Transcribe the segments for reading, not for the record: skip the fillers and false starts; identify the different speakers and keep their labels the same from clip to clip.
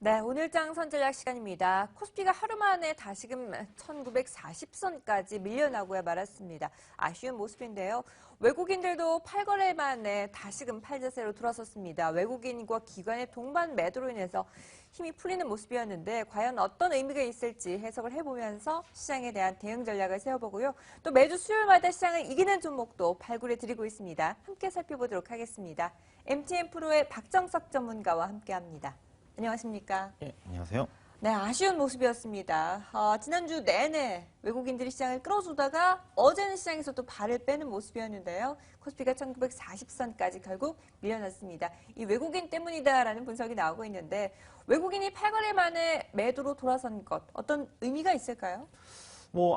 Speaker 1: 네, 오늘장 선전략 시간입니다. 코스피가 하루 만에 다시금 1940선까지 밀려나고야 말았습니다. 아쉬운 모습인데요. 외국인들도 8거래 만에 다시금 팔자세로 돌아섰습니다. 외국인과 기관의 동반 매도로 인해서 힘이 풀리는 모습이었는데 과연 어떤 의미가 있을지 해석을 해보면서 시장에 대한 대응 전략을 세워보고요. 또 매주 수요일마다 시장을 이기는 종목도 발굴해 드리고 있습니다. 함께 살펴보도록 하겠습니다. MTN 프로의 박정석 전문가와 함께합니다. 안녕하십니까?
Speaker 2: 예, 안녕하세요.
Speaker 1: 네, 아쉬운 모습이었습니다. 지난주 내내 외국인들이 시장을 끌어주다가 어제는 시장에서 또 발을 빼는 모습이었는데요. 코스피가 1940선까지 결국 밀려났습니다. 이 외국인 때문이다라는 분석이 나오고 있는데 외국인이 8거래 만에 매도로 돌아선 것 어떤 의미가 있을까요?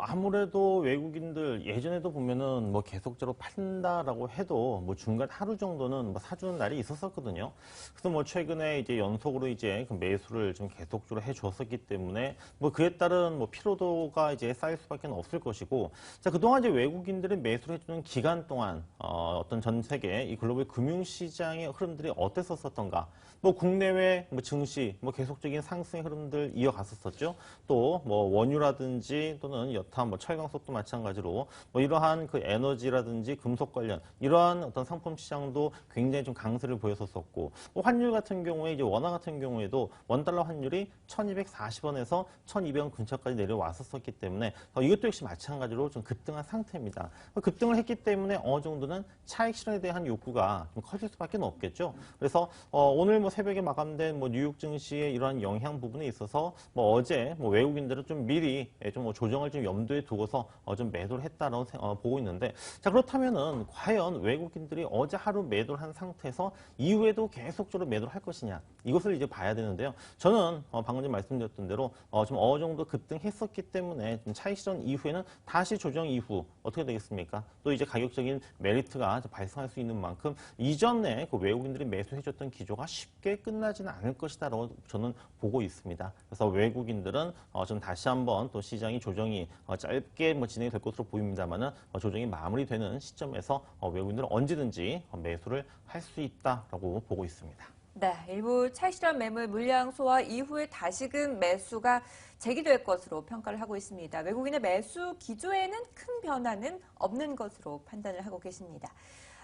Speaker 2: 아무래도 외국인들 예전에도 보면은 계속적으로 판다라고 해도 중간 하루 정도는 사주는 날이 있었었거든요. 그래서 최근에 이제 연속으로 이제 그 매수를 좀 계속적으로 해 주었었기 때문에 그에 따른 피로도가 이제 쌓일 수밖에 없을 것이고, 자, 그동안 이제 외국인들이 매수를 해주는 기간 동안 어떤 전 세계 이 글로벌 금융시장의 흐름들이 어땠었던가, 국내외 증시 계속적인 상승의 흐름들 이어갔었었죠. 또 원유라든지 또는 여타 철강석도 마찬가지로 이러한 그 에너지라든지 금속 관련 이러한 어떤 상품 시장도 굉장히 좀 강세를 보였었고, 환율 같은 경우에 이제 원화 같은 경우에도 원달러 환율이 1240원에서 1200원 근처까지 내려왔었기 때문에 이것도 역시 마찬가지로 좀 급등한 상태입니다. 급등을 했기 때문에 어느 정도는 차익 실현에 대한 욕구가 좀 커질 수밖에 없겠죠. 그래서 오늘 새벽에 마감된 뉴욕 증시의 이러한 영향 부분에 있어서 어제 외국인들은 좀 미리 좀 조정을 좀 염두에 두고서 좀 매도를 했다라고 보고 있는데, 자, 그렇다면은 과연 외국인들이 어제 하루 매도를 한 상태에서 이후에도 계속적으로 매도를 할 것이냐, 이것을 이제 봐야 되는데요. 저는 방금 전에 말씀드렸던 대로 좀 어느 정도 급등했었기 때문에 좀 차익 실현 이후에는 다시 조정 이후 어떻게 되겠습니까? 또 이제 가격적인 메리트가 발생할 수 있는 만큼 이전에 그 외국인들이 매수해줬던 기조가 쉽게 끝나지는 않을 것이다라고 저는 보고 있습니다. 그래서 외국인들은 좀 다시 한번 또 시장이 조정이 짧게 진행이 될 것으로 보입니다만은 조정이 마무리되는 시점에서 외국인들은 언제든지 매수를 할 수 있다라고 보고 있습니다.
Speaker 1: 네, 일부 차익 실현 매물 물량 소화 이후에 다시금 매수가 재개될 것으로 평가를 하고 있습니다. 외국인의 매수 기조에는 큰 변화는 없는 것으로 판단을 하고 계십니다.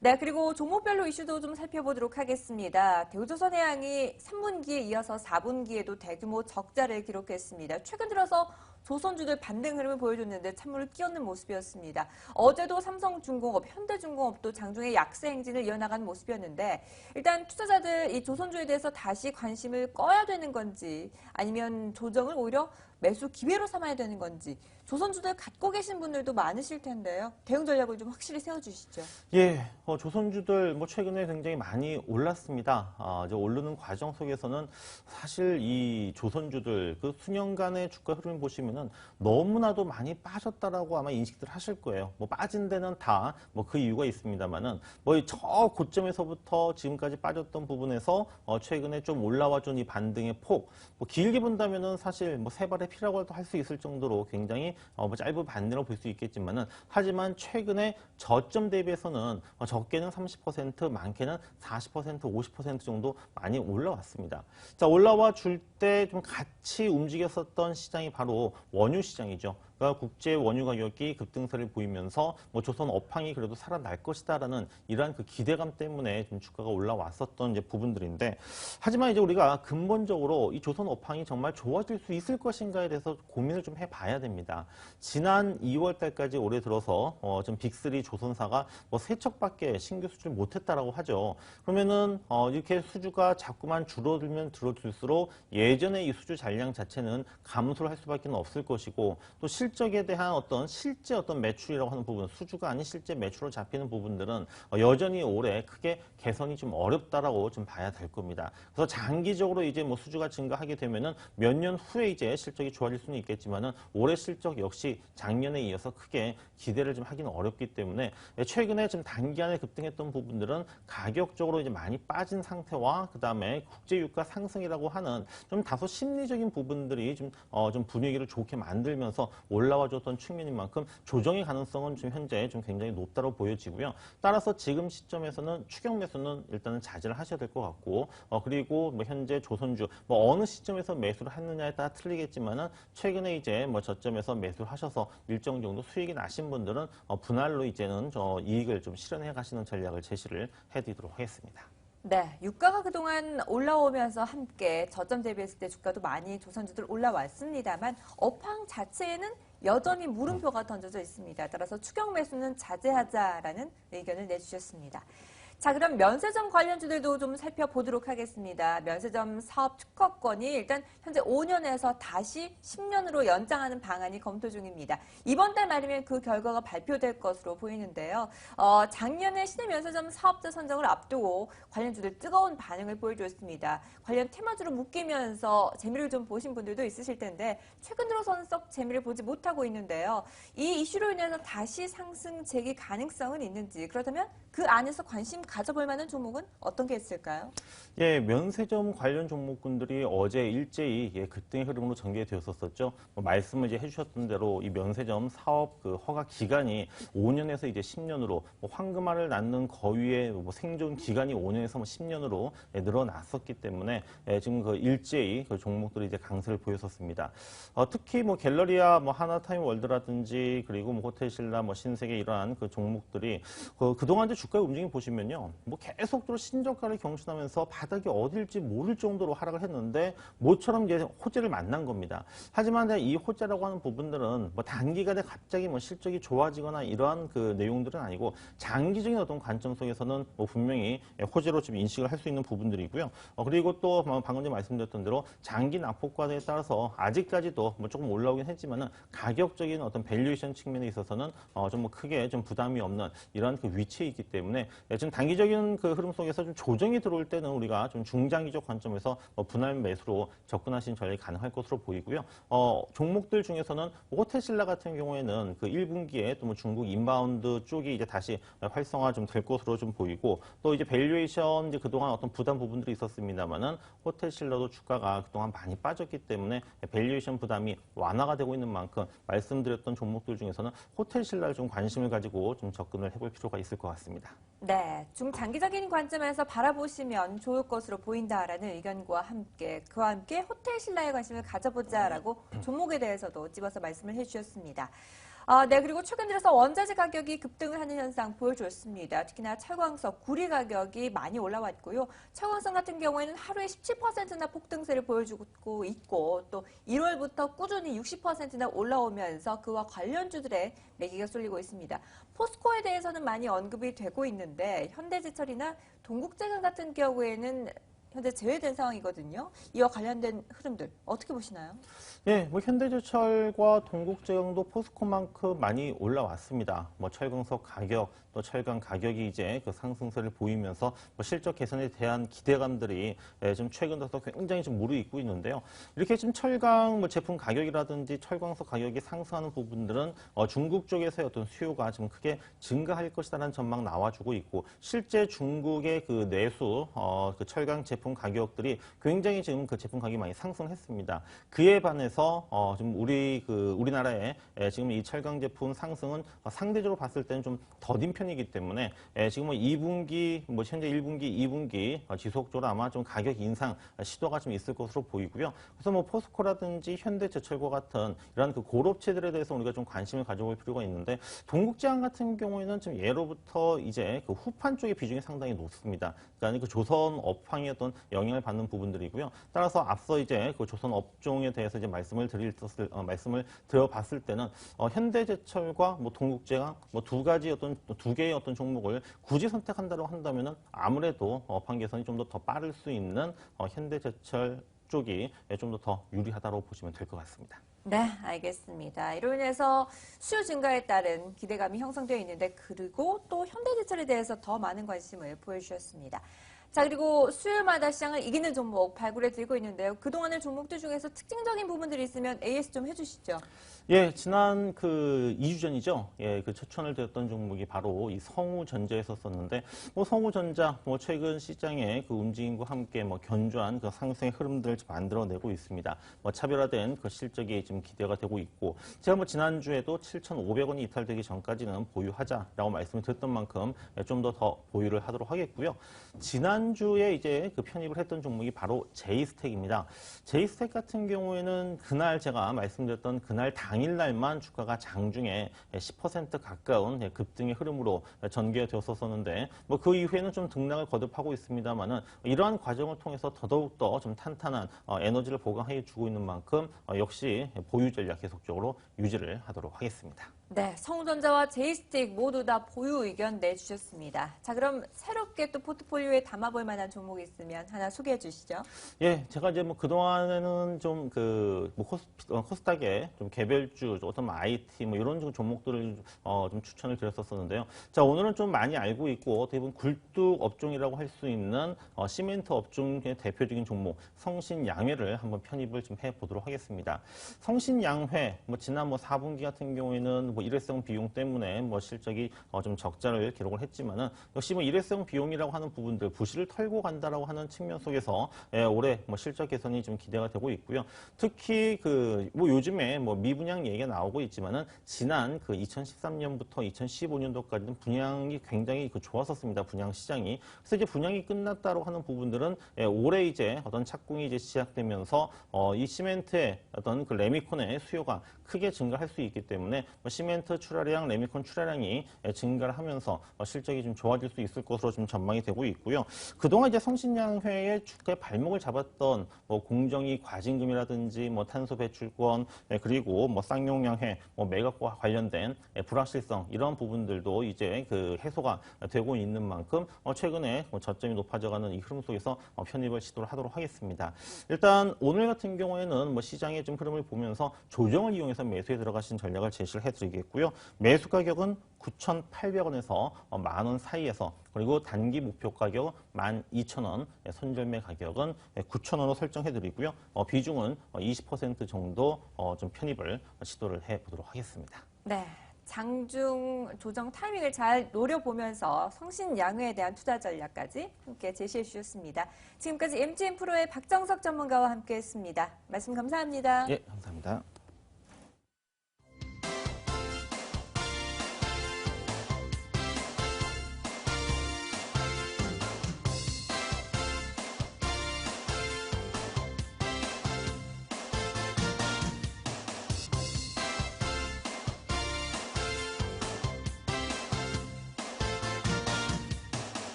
Speaker 1: 네, 그리고 종목별로 이슈도 좀 살펴보도록 하겠습니다. 대우조선해양이 3분기에 이어서 4분기에도 대규모 적자를 기록했습니다. 최근 들어서 조선주들 반등 흐름을 보여줬는데 찬물을 끼얹는 모습이었습니다. 어제도 삼성중공업, 현대중공업도 장중에 약세 행진을 이어나가는 모습이었는데 일단 투자자들 이 조선주에 대해서 다시 관심을 꺼야 되는 건지 아니면 조정을 오히려 매수 기회로 삼아야 되는 건지 조선주들 갖고 계신 분들도 많으실 텐데요. 대응 전략을 좀 확실히 세워주시죠.
Speaker 2: 예, 조선주들 최근에 굉장히 많이 올랐습니다. 이제 오르는 과정 속에서는 사실 이 조선주들 그 수년간의 주가 흐름을 보시면은 너무나도 많이 빠졌다라고 아마 인식들 하실 거예요. 빠진 데는 다 그 이유가 있습니다만은 저 고점에서부터 지금까지 빠졌던 부분에서 최근에 좀 올라와 준 이 반등의 폭, 길게 본다면은 사실 세 발의 피라고 할 수 있을 정도로 굉장히 짧은 반등으로 볼 수 있겠지만은, 하지만 최근에 저점 대비해서는 적게는 30%, 많게는 40%, 50% 정도 많이 올라왔습니다. 자, 올라와 줄 때 좀 같이 움직였었던 시장이 바로 원유 시장이죠. 그러니까 국제 원유 가격이 급등세를 보이면서 조선 업황이 그래도 살아날 것이다라는 이러한 그 기대감 때문에 좀 주가가 올라왔었던 이제 부분들인데, 하지만 이제 우리가 근본적으로 이 조선 업황이 정말 좋아질 수 있을 것인가에 대해서 고민을 좀 해봐야 됩니다. 지난 2월 달까지 올해 들어서 좀 빅3 조선사가 세 척밖에 신규 수주를 못했다라고 하죠. 그러면은 이렇게 수주가 자꾸만 줄어들면 줄어들수록 예전에 이 수주 잔량 자체는 감소를 할 수밖에 없을 것이고, 또 실적에 대한 실제 매출이라고 하는 부분, 수주가 아닌 실제 매출로 잡히는 부분들은 여전히 올해 크게 개선이 좀 어렵다라고 좀 봐야 될 겁니다. 그래서 장기적으로 이제 수주가 증가하게 되면은 몇 년 후에 이제 실적이 좋아질 수는 있겠지만은 올해 실적 역시 작년에 이어서 크게 기대를 좀 하기는 어렵기 때문에 최근에 좀 단기간에 급등했던 부분들은 가격적으로 이제 많이 빠진 상태와 그 다음에 국제유가 상승이라고 하는 좀 다소 심리적인 부분들이 좀 분위기를 좋게 만들면서 올라와줬던 측면인 만큼 조정의 가능성은 지금 현재 좀 굉장히 높다고 보여지고요. 따라서 지금 시점에서는 추격 매수는 일단은 자제를 하셔야 될 것 같고, 그리고 뭐 현재 조선주 뭐 어느 시점에서 매수를 했느냐에 따라 틀리겠지만은 최근에 이제 뭐 저점에서 매수를 하셔서 일정 정도 수익이 나신 분들은 분할로 이제는 이익을 좀 실현해 가시는 전략을 제시를 해드리도록 하겠습니다.
Speaker 1: 네, 유가가 그동안 올라오면서 함께 저점 대비했을 때 주가도 많이 조선주들 올라왔습니다만 업황 자체에는 여전히 물음표가 던져져 있습니다. 따라서 추격 매수는 자제하자라는 의견을 내주셨습니다. 자, 그럼 면세점 관련주들도 좀 살펴보도록 하겠습니다. 면세점 사업 특허권이 일단 현재 5년에서 다시 10년으로 연장하는 방안이 검토 중입니다. 이번 달 말이면 그 결과가 발표될 것으로 보이는데요. 작년에 시내 면세점 사업자 선정을 앞두고 관련주들 뜨거운 반응을 보여줬습니다. 관련 테마주로 묶이면서 재미를 좀 보신 분들도 있으실 텐데 최근 들어서는 썩 재미를 보지 못하고 있는데요. 이 이슈로 인해서 다시 상승 재기 가능성은 있는지, 그렇다면 그 안에서 관심 가져볼 만한 종목은 어떤 게 있을까요?
Speaker 2: 예, 면세점 관련 종목군들이 어제 일제히 급등의 흐름으로 전개되었었죠. 뭐 말씀을 이제 해주셨던 대로 이 면세점 사업 그 허가 기간이 5년에서 이제 10년으로 황금알을 낳는 거위의 뭐 생존 기간이 5년에서 뭐 10년으로 늘어났었기 때문에 지금 그 일제히 그 종목들이 이제 강세를 보였었습니다. 특히 뭐 갤러리아, 뭐 하나타임월드라든지 그리고 뭐 호텔신라, 뭐 신세계 이러한 그 종목들이 그동안 이제 주가의 움직임 보시면요, 뭐 계속적으로 신저가를 경신하면서 바닥이 어딜지 모를 정도로 하락을 했는데 모처럼 이제 호재를 만난 겁니다. 하지만 이 호재라고 하는 부분들은 뭐 단기간에 갑자기 뭐 실적이 좋아지거나 이러한 그 내용들은 아니고 장기적인 어떤 관점 속에서는 뭐 분명히 호재로 좀 인식을 할 수 있는 부분들이고요. 그리고 또 방금 전에 말씀드렸던 대로 장기 낙폭과에 따라서 아직까지도 뭐 조금 올라오긴 했지만은 가격적인 어떤 밸류에이션 측면에 있어서는 좀 뭐 크게 좀 부담이 없는 이런 그 위치에 있기 때문에 지금 단기적인 그 흐름 속에서 좀 조정이 들어올 때는 우리가 좀 중장기적 관점에서 분할 매수로 접근하신 전략이 가능할 것으로 보이고요. 종목들 중에서는 호텔신라 같은 경우에는 그 1분기에 또 뭐 중국 인바운드 쪽이 이제 다시 활성화 좀 될 것으로 좀 보이고, 또 이제 밸류에이션 이제 그동안 어떤 부담 부분들이 있었습니다만은 호텔신라도 주가가 그동안 많이 빠졌기 때문에 밸류에이션 부담이 완화가 되고 있는 만큼 말씀드렸던 종목들 중에서는 호텔신라를 좀 관심을 가지고 좀 접근을 해볼 필요가 있을 것 같습니다.
Speaker 1: 네, 중장기적인 관점에서 바라보시면 좋을 것으로 보인다라는 의견과 함께 그와 함께 호텔신라에 관심을 가져보자라고 종목에 대해서도 집어서 말씀을 해주셨습니다. 네, 그리고 최근 들어서 원자재 가격이 급등을 하는 현상 보여줬습니다. 특히나 철광석, 구리 가격이 많이 올라왔고요. 철광석 같은 경우에는 하루에 17%나 폭등세를 보여주고 있고, 또 1월부터 꾸준히 60%나 올라오면서 그와 관련주들의 매기가 쏠리고 있습니다. 포스코에 대해서는 많이 언급이 되고 있는데 현대제철이나 동국제강 같은 경우에는 현재 제외된 상황이거든요. 이와 관련된 흐름들 어떻게 보시나요?
Speaker 2: 예, 뭐 현대제철과 동국제강도 포스코만큼 많이 올라왔습니다. 뭐 철강석 가격, 또 철강 가격이 이제 그 상승세를 보이면서 뭐 실적 개선에 대한 기대감들이 좀 최근 들어서 굉장히 좀 무르익고 있는데요. 이렇게 좀 철강 뭐 제품 가격이라든지 철광석 가격이 상승하는 부분들은 중국 쪽에서의 어떤 수요가 좀 크게 증가할 것이라는 전망 나와주고 있고, 실제 중국의 그 내수 그 철강 제품 가격들이 굉장히 지금 그 제품 가격이 많이 상승했습니다. 그에 반해서 지금 우리나라의 지금 이 철강 제품 상승은 상대적으로 봤을 때는 좀 더딘 편이기 때문에 지금 뭐 2분기, 뭐 현재 1분기, 2분기 지속적으로 아마 좀 가격 인상 시도가 좀 있을 것으로 보이고요. 그래서 뭐 포스코라든지 현대제철과 같은 이런 그 고업체들에 대해서 우리가 좀 관심을 가져볼 필요가 있는데, 동국제강 같은 경우에는 지금 예로부터 이제 그 후판 쪽의 비중이 상당히 높습니다. 그러니까 그 조선 업황의 어떤 영향을 받는 부분들이고요. 따라서 앞서 이제 그 조선 업종에 대해서 이제 말씀을 드려봤을 때는 현대제철과 뭐 동국제강 뭐 두 개의 어떤 종목을 굳이 선택한다고 한다면은 아무래도 업황 개선이 좀 더 빠를 수 있는 현대제철 쪽이 좀 더 유리하다고 보시면 될 것 같습니다.
Speaker 1: 네, 알겠습니다. 이로 인해서 수요 증가에 따른 기대감이 형성되어 있는데, 그리고 또 현대제철에 대해서 더 많은 관심을 보여주셨습니다. 자, 그리고 수요일마다 시장을 이기는 종목 발굴해 드리고 있는데요. 그동안의 종목들 중에서 특징적인 부분들이 있으면 AS 좀 해주시죠.
Speaker 2: 예, 지난 그 2주 전이죠. 예, 그 추천을 드렸던 종목이 바로 이 성우전자였었는데, 뭐 성우전자, 뭐 최근 시장의 그 움직임과 함께 뭐 견조한 그 상승의 흐름들을 만들어내고 있습니다. 뭐 차별화된 그 실적이 지금 기대가 되고 있고, 제가 뭐 지난주에도 7,500원이 이탈되기 전까지는 보유하자라고 말씀을 드렸던 만큼 좀 더 보유를 하도록 하겠고요. 지난주에 이제 그 편입을 했던 종목이 바로 제이스텍입니다. 제이스텍 같은 경우에는 그날 제가 말씀드렸던 그날 당일날만 주가가 장중에 10% 가까운 급등의 흐름으로 전개되었었는데 뭐 그 이후에는 좀 등락을 거듭하고 있습니다만은 이러한 과정을 통해서 더더욱더 좀 탄탄한 에너지를 보강해 주고 있는 만큼 역시 보유 전략 계속적으로 유지를 하도록 하겠습니다.
Speaker 1: 네, 성우전자와 제이스틱 모두 다 보유 의견 내주셨습니다. 자, 그럼 새롭게 또 포트폴리오에 담아볼 만한 종목이 있으면 하나 소개해 주시죠.
Speaker 2: 예, 제가 이제 뭐 그동안에는 좀 뭐 코스닥의 좀 개별주, 어떤 IT 뭐 이런 종목들을 좀 추천을 드렸었는데요. 자, 오늘은 좀 많이 알고 있고 대부분 굴뚝 업종이라고 할 수 있는 시멘트 업종의 대표적인 종목 성신양회를 한번 편입을 좀 해보도록 하겠습니다. 성신양회, 뭐 지난 뭐 4분기 같은 경우에는 뭐 일회성 비용 때문에 뭐 실적이 좀 적자를 기록을 했지만은 역시 뭐 일회성 비용이라고 하는 부분들 부실을 털고 간다라고 하는 측면 속에서 올해 뭐 실적 개선이 좀 기대가 되고 있고요. 특히 그 뭐 요즘에 뭐 미분양 얘기가 나오고 있지만은 지난 그 2013년부터 2015년도까지는 분양이 굉장히 그 좋았었습니다. 분양 시장이. 그래서 이제 분양이 끝났다고 하는 부분들은 올해 이제 어떤 착공이 이제 시작되면서 이 시멘트의 어떤 그 레미콘의 수요가 크게 증가할 수 있기 때문에 시멘트 출하량, 레미콘 출하량이 증가를 하면서 실적이 좀 좋아질 수 있을 것으로 좀 전망이 되고 있고요. 그동안 이제 성신양회의 주가의 발목을 잡았던 뭐 공정위 과징금이라든지 뭐 탄소 배출권 그리고 뭐 쌍용양회, 뭐 매각과 관련된 불확실성 이런 부분들도 이제 그 해소가 되고 있는 만큼 최근에 저점이 높아져가는 이 흐름 속에서 편입을 시도를 하도록 하겠습니다. 일단 오늘 같은 경우에는 뭐 시장의 좀 흐름을 보면서 조정을 이용해서 매수에 들어가신 전략을 제시를 해드리겠고요. 매수 가격은 9,800원에서 만원 사이에서 그리고 단기 목표 가격 12,000원, 손절매 가격은 9,000원으로 설정해드리고요. 비중은 20% 정도 좀 편입을 시도를 해보도록 하겠습니다.
Speaker 1: 네. 장중 조정 타이밍을 잘 노려보면서 성신양회에 대한 투자 전략까지 함께 제시해 주셨습니다. 지금까지 MGM 프로의 박정석 전문가와 함께했습니다. 말씀 감사합니다.
Speaker 2: 예, 감사합니다.